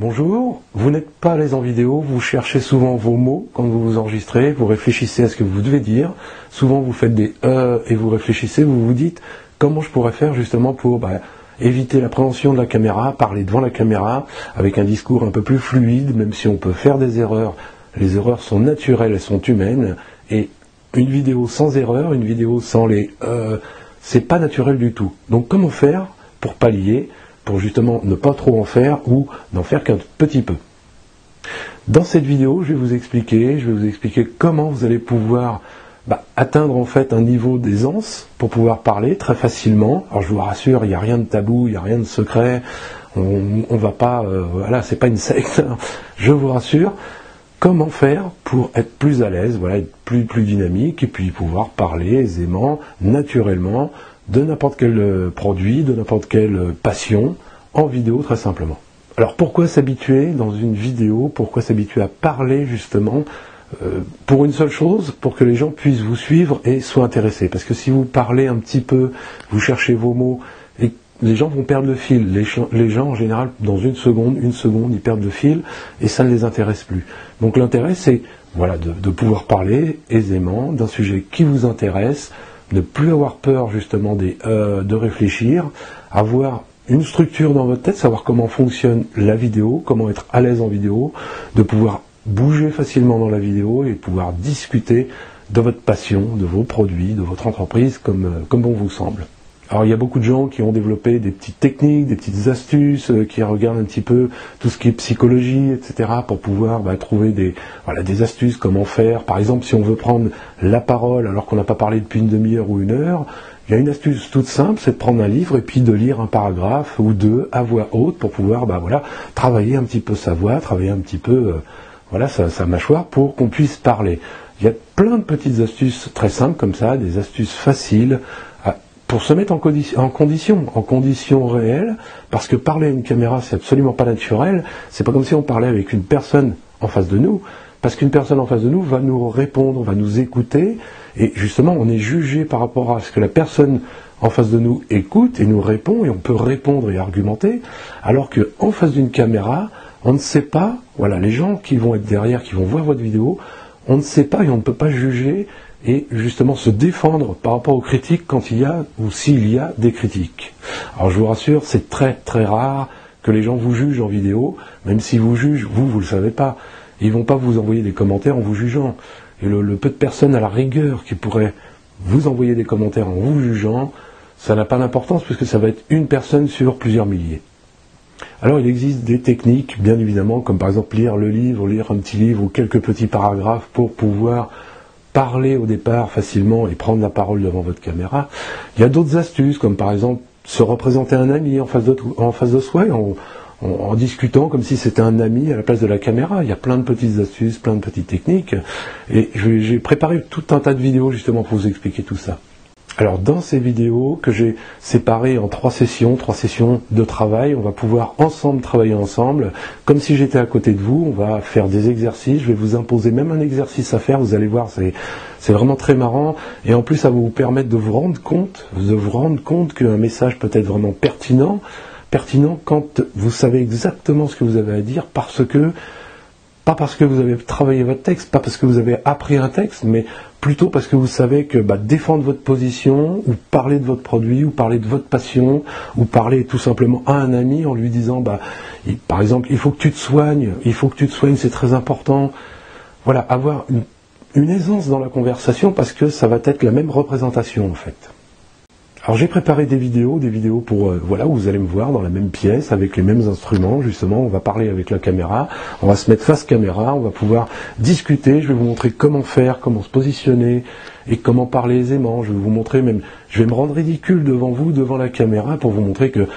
Bonjour, vous n'êtes pas à l'aise en vidéo, vous cherchez souvent vos mots quand vous vous enregistrez, vous réfléchissez à ce que vous devez dire, souvent vous faites des et vous réfléchissez, vous vous dites comment je pourrais faire justement pour éviter l'appréhension de la caméra, parler devant la caméra avec un discours un peu plus fluide, même si on peut faire des erreurs. Les erreurs sont naturelles, elles sont humaines, et une vidéo sans erreur, une vidéo sans les c'est pas naturel du tout. Donc comment faire pour pallier, pour justement ne pas trop en faire ou n'en faire qu'un petit peu. Dans cette vidéo, je vais vous expliquer comment vous allez pouvoir atteindre en fait un niveau d'aisance pour pouvoir parler très facilement. Alors je vous rassure, il n'y a rien de tabou, il n'y a rien de secret, on va pas, voilà, c'est pas une secte, je vous rassure. Comment faire pour être plus à l'aise, voilà, être plus dynamique et puis pouvoir parler aisément, naturellement, de n'importe quel produit, de n'importe quelle passion, en vidéo très simplement. Alors pourquoi s'habituer dans une vidéo, pourquoi s'habituer à parler justement pour une seule chose, pour que les gens puissent vous suivre et soient intéressés. Parce que si vous parlez un petit peu, vous cherchez vos mots, et les gens vont perdre le fil. Les gens en général, dans une seconde, ils perdent le fil et ça ne les intéresse plus. Donc l'intérêt c'est voilà, de pouvoir parler aisément d'un sujet qui vous intéresse, ne plus avoir peur justement de réfléchir, avoir une structure dans votre tête, savoir comment fonctionne la vidéo, comment être à l'aise en vidéo, de pouvoir bouger facilement dans la vidéo et pouvoir discuter de votre passion, de vos produits, de votre entreprise comme bon vous semble. Alors il y a beaucoup de gens qui ont développé des petites techniques, des petites astuces, qui regardent un petit peu tout ce qui est psychologie, etc. pour pouvoir trouver des astuces, comment faire. Par exemple, si on veut prendre la parole alors qu'on n'a pas parlé depuis une demi-heure ou une heure, il y a une astuce toute simple, c'est de prendre un livre et puis de lire un paragraphe ou deux à voix haute pour pouvoir travailler un petit peu sa voix, travailler un petit peu sa mâchoire pour qu'on puisse parler. Il y a plein de petites astuces très simples comme ça, des astuces faciles, pour se mettre en condition réelle, parce que parler à une caméra, c'est absolument pas naturel, c'est pas comme si on parlait avec une personne en face de nous, parce qu'une personne en face de nous va nous répondre, va nous écouter, et justement, on est jugé par rapport à ce que la personne en face de nous écoute et nous répond, et on peut répondre et argumenter, alors qu'en face d'une caméra, on ne sait pas, voilà, les gens qui vont être derrière, qui vont voir votre vidéo, on ne sait pas et on ne peut pas juger, et justement se défendre par rapport aux critiques quand il y a ou s'il y a des critiques. Alors je vous rassure, c'est très très rare que les gens vous jugent en vidéo, même s'ils vous jugent, vous le savez pas. Ils vont pas vous envoyer des commentaires en vous jugeant. Et le peu de personnes à la rigueur qui pourraient vous envoyer des commentaires en vous jugeant, ça n'a pas d'importance puisque ça va être une personne sur plusieurs milliers. Alors il existe des techniques, bien évidemment, comme par exemple lire le livre, lire un petit livre ou quelques petits paragraphes pour pouvoir parler au départ facilement et prendre la parole devant votre caméra. Il y a d'autres astuces, comme par exemple se représenter un ami en face de soi, en discutant comme si c'était un ami à la place de la caméra. Il y a plein de petites astuces, plein de petites techniques, et j'ai préparé tout un tas de vidéos justement pour vous expliquer tout ça. Alors dans ces vidéos que j'ai séparées en trois sessions de travail, on va pouvoir travailler ensemble, comme si j'étais à côté de vous, on va faire des exercices, je vais vous imposer même un exercice à faire, vous allez voir, c'est vraiment très marrant, et en plus ça va vous permettre de vous rendre compte qu'un message peut être vraiment pertinent quand vous savez exactement ce que vous avez à dire, pas parce que vous avez travaillé votre texte, pas parce que vous avez appris un texte, mais plutôt parce que vous savez que défendre votre position, ou parler de votre produit, ou parler de votre passion, ou parler tout simplement à un ami en lui disant, par exemple, il faut que tu te soignes, c'est très important. Voilà, avoir une aisance dans la conversation parce que ça va être la même représentation en fait. Alors j'ai préparé des vidéos pour, où vous allez me voir dans la même pièce, avec les mêmes instruments, justement, on va parler avec la caméra, on va se mettre face caméra, on va pouvoir discuter, je vais vous montrer comment faire, comment se positionner, et comment parler aisément, je vais vous montrer même, je vais me rendre ridicule devant vous, devant la caméra, pour vous montrer que,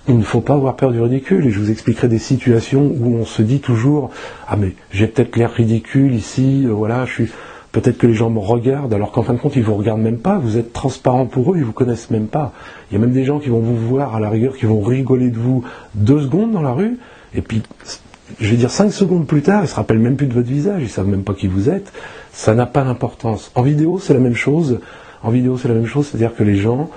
il ne faut pas avoir peur du ridicule, et je vous expliquerai des situations où on se dit toujours, ah mais j'ai peut-être l'air ridicule ici, peut-être que les gens me regardent, alors qu'en fin de compte, ils vous regardent même pas, vous êtes transparent pour eux, ils vous connaissent même pas. Il y a même des gens qui vont vous voir à la rigueur, qui vont rigoler de vous 2 secondes dans la rue, et puis, je vais dire 5 secondes plus tard, ils se rappellent même plus de votre visage, ils savent même pas qui vous êtes. Ça n'a pas d'importance. En vidéo, c'est la même chose. C'est-à-dire que les gens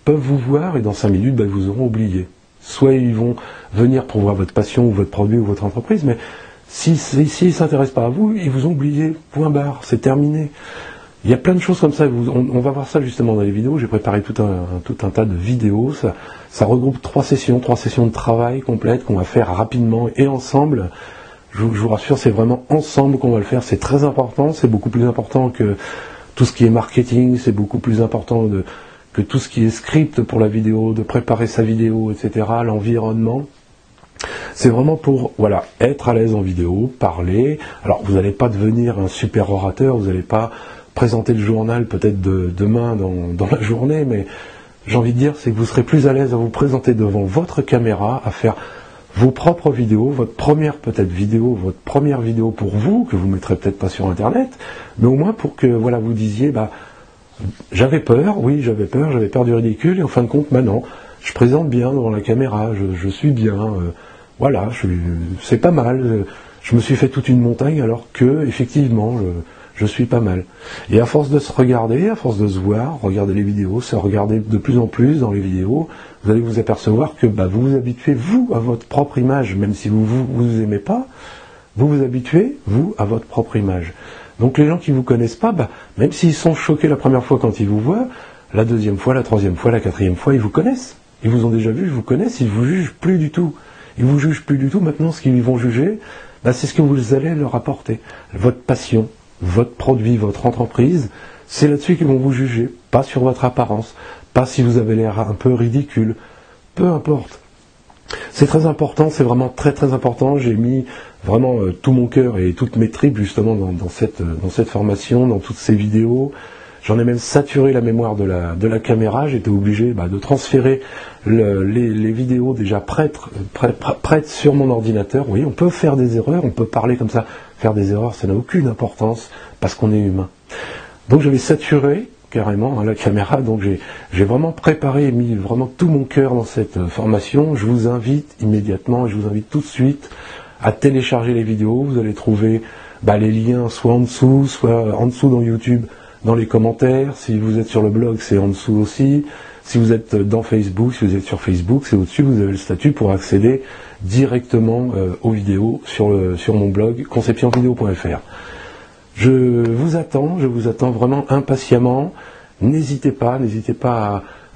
peuvent vous voir et dans 5 minutes, ils vous auront oublié. soit ils vont venir pour voir votre passion ou votre produit ou votre entreprise, mais s'ils ne s'intéressent pas à vous, ils vous ont oublié, point barre, c'est terminé. Il y a plein de choses comme ça, on va voir ça justement dans les vidéos, j'ai préparé tout un tas de vidéos, ça regroupe 3 sessions de travail complètes qu'on va faire rapidement et ensemble. Je vous rassure, c'est vraiment ensemble qu'on va le faire, c'est très important, c'est beaucoup plus important que tout ce qui est marketing, c'est beaucoup plus important que tout ce qui est script pour la vidéo, de préparer sa vidéo, etc., l'environnement. C'est vraiment pour être à l'aise en vidéo, parler. Alors vous n'allez pas devenir un super orateur, vous n'allez pas présenter le journal peut-être demain dans la journée, mais j'ai envie de dire c'est que vous serez plus à l'aise à vous présenter devant votre caméra, à faire vos propres vidéos, votre première vidéo pour vous, que vous ne mettrez peut-être pas sur internet, mais au moins pour que vous disiez j'avais peur du ridicule, et en fin de compte non, je présente bien devant la caméra, je suis bien, c'est pas mal, je me suis fait toute une montagne alors que effectivement je suis pas mal. Et à force de se regarder, à force de se voir, regarder les vidéos, se regarder de plus en plus dans les vidéos, vous allez vous apercevoir que vous vous habituez, vous, à votre propre image, même si vous aimez pas, vous vous habituez, vous, à votre propre image. Donc les gens qui vous connaissent pas, même s'ils sont choqués la première fois quand ils vous voient, la deuxième fois, la troisième fois, la quatrième fois, ils vous connaissent. Ils vous ont déjà vu, ils vous connaissent, ils vous jugent plus du tout. Ils vous jugent plus du tout. Maintenant, ce qu'ils vont juger, c'est ce que vous allez leur apporter. Votre passion, votre produit, votre entreprise, c'est là-dessus qu'ils vont vous juger, pas sur votre apparence, pas si vous avez l'air un peu ridicule, peu importe. C'est très important, c'est vraiment très très important. J'ai mis vraiment tout mon cœur et toutes mes tripes justement dans cette formation, dans toutes ces vidéos. J'en ai même saturé la mémoire de la caméra. J'étais obligé de transférer les vidéos déjà prêtes sur mon ordinateur. Oui, on peut faire des erreurs, on peut parler comme ça. Faire des erreurs, ça n'a aucune importance parce qu'on est humain. Donc j'avais saturé carrément la caméra, donc j'ai vraiment préparé et mis vraiment tout mon cœur dans cette formation. Je vous invite immédiatement, je vous invite tout de suite à télécharger les vidéos. Vous allez trouver les liens soit en dessous dans YouTube, dans les commentaires. Si vous êtes sur le blog, c'est en dessous aussi. Si vous êtes dans Facebook, si vous êtes sur Facebook, c'est au-dessus, vous avez le statut pour accéder directement aux vidéos sur mon blog conceptionvideo.fr. Je vous attends vraiment impatiemment. N'hésitez pas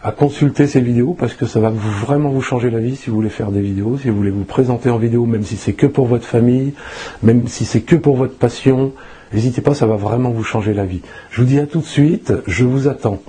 à consulter ces vidéos parce que ça va vraiment vous changer la vie si vous voulez faire des vidéos, si vous voulez vous présenter en vidéo, même si c'est que pour votre famille, même si c'est que pour votre passion. N'hésitez pas, ça va vraiment vous changer la vie. Je vous dis à tout de suite, je vous attends.